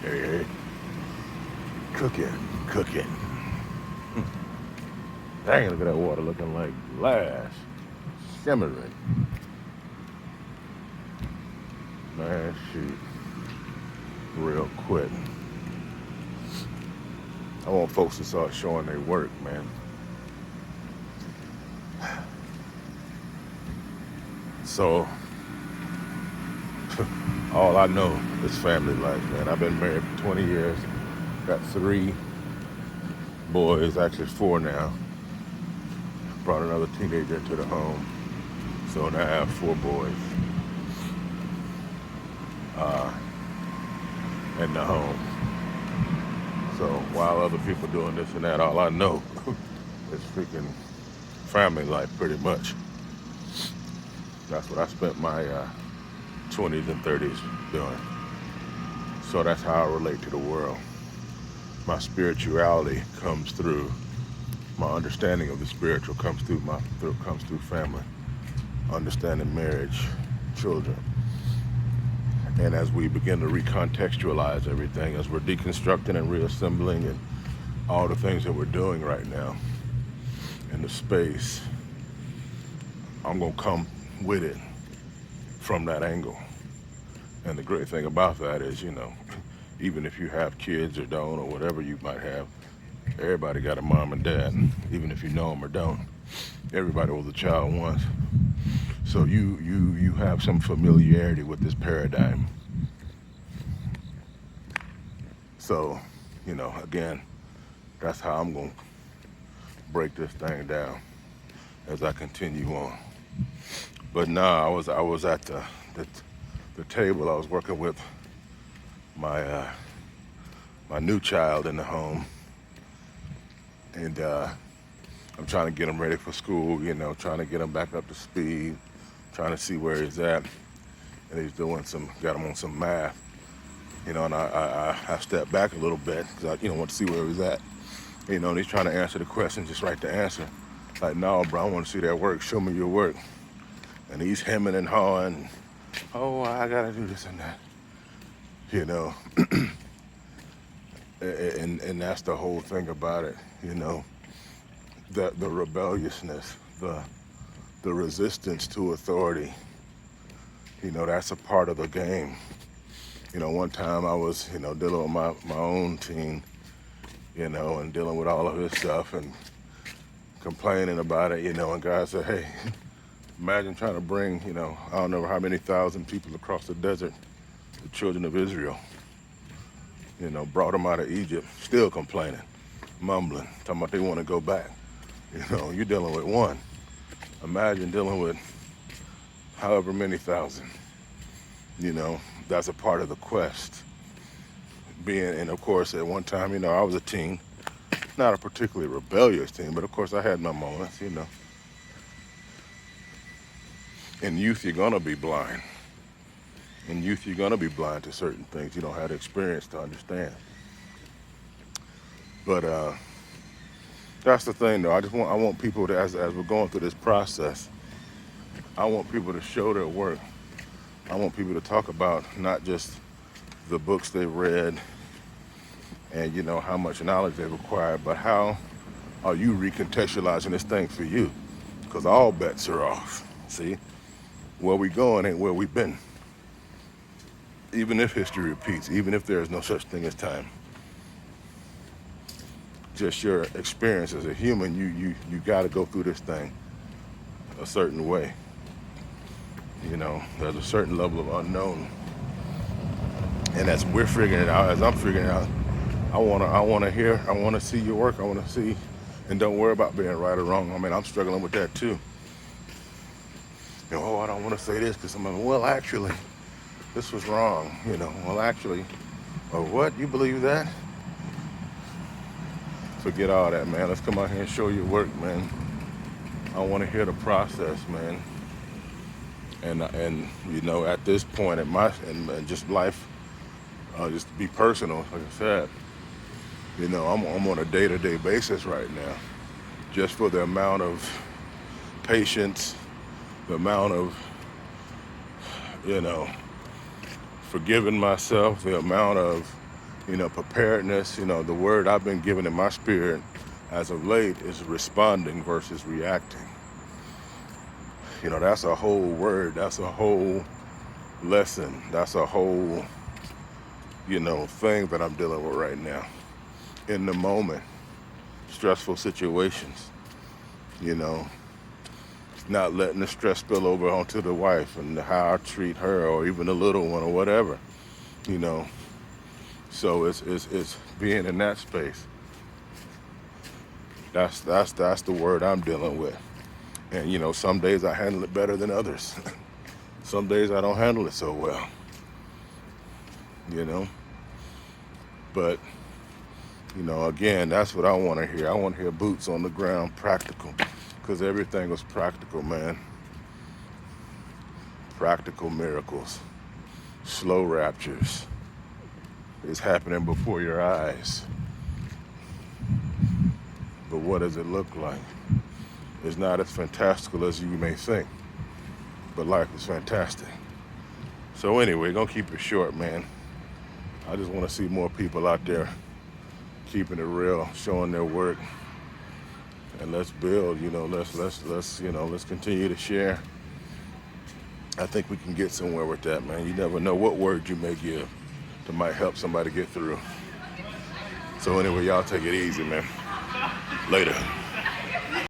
Hey, hey, cooking. Dang, look at that water looking like glass, shimmering. Man, shoot, real quick. I want folks to start showing their work, man. So, all I know is family life, man. I've been married for 20 years, got 3 boys, actually 4 now. Brought another teenager into the home, so now I have 4 boys uh, in the home. So while other people doing this and that, all I know is freaking family life, pretty much. That's what I spent my 20s and 30s doing. So that's how I relate to the world. My spirituality comes through, my understanding of the spiritual comes through family, understanding marriage, children. And as we begin to recontextualize everything, as we're deconstructing and reassembling and all the things that we're doing right now in the space, I'm gonna come with it from that angle. And the great thing about that is, even if you have kids or don't or whatever you might have, everybody got a mom and dad, even if you know them or don't. Everybody was a child once. So you have some familiarity with this paradigm. So, again, that's how I'm gonna break this thing down as I continue on. But now I was at the table. I was working with my my new child in the home, and I'm trying to get him ready for school. Trying to get him back up to speed, trying to see where he's at, and he's got him on some math. And I stepped back a little bit because I want to see where he's at. And he's trying to answer the question, just write the answer. Like, no, bro, I want to see that work. Show me your work. And he's hemming and hawing. Oh, I gotta do this and that. You know, and that's the whole thing about it. The rebelliousness, the resistance to authority. That's a part of the game. One time I was, dealing with my own teen, and dealing with all of his stuff and complaining about it, and God said, hey, imagine trying to bring, I don't know how many thousand people across the desert, the children of Israel, brought them out of Egypt, still complaining, mumbling, talking about they want to go back. You're dealing with one. Imagine dealing with however many thousand. That's a part of the quest. And of course, at one time, I was a teen, not a particularly rebellious teen, but of course I had my moments. In youth, you're gonna be blind. In youth, you're gonna be blind to certain things you don't have the experience to understand. But that's the thing, though. I want people to, as we're going through this process, I want people to show their work. I want people to talk about not just the books they've read and how much knowledge they've acquired, but how are you recontextualizing this thing for you? Because all bets are off. See, where we going ain't where we've been. Even if history repeats, even if there is no such thing as time, just your experience as a human, you got to go through this thing a certain way. There's a certain level of unknown, and as we're figuring it out, as I'm figuring it out, I wanna see your work. I wanna see, and don't worry about being right or wrong. I mean, I'm struggling with that too. I don't want to say this because someone, well, actually, this was wrong. Well, actually, or what? You believe that? Forget all that, man. Let's come out here and show your work, man. I want to hear the process, man. And at this point in and just life, just to be personal, like I said, I'm on a day-to-day basis right now, just for the amount of patience, the amount of, forgiving myself, the amount of Preparedness. The word I've been given in my spirit as of late is responding versus reacting. That's a whole word. That's a whole lesson. That's a whole, thing that I'm dealing with right now. In the moment, stressful situations, you know, not letting the stress spill over onto the wife and how I treat her or even the little one or whatever, you know. So it's being in that space. That's the word I'm dealing with. And some days I handle it better than others. Some days I don't handle it so well. But again, that's what I want to hear. I want to hear boots on the ground, practical, because everything was practical, man. Practical miracles, slow raptures is happening before your eyes. But what does it look like? It's not as fantastical as you may think, but life is fantastic. So anyway, gonna keep it short, man. I just want to see more people out there keeping it real, showing their work, and let's build. Let's continue to share. I think we can get somewhere with that, man. You never know what word you may give that might help somebody get through. So anyway, y'all take it easy, man. Later.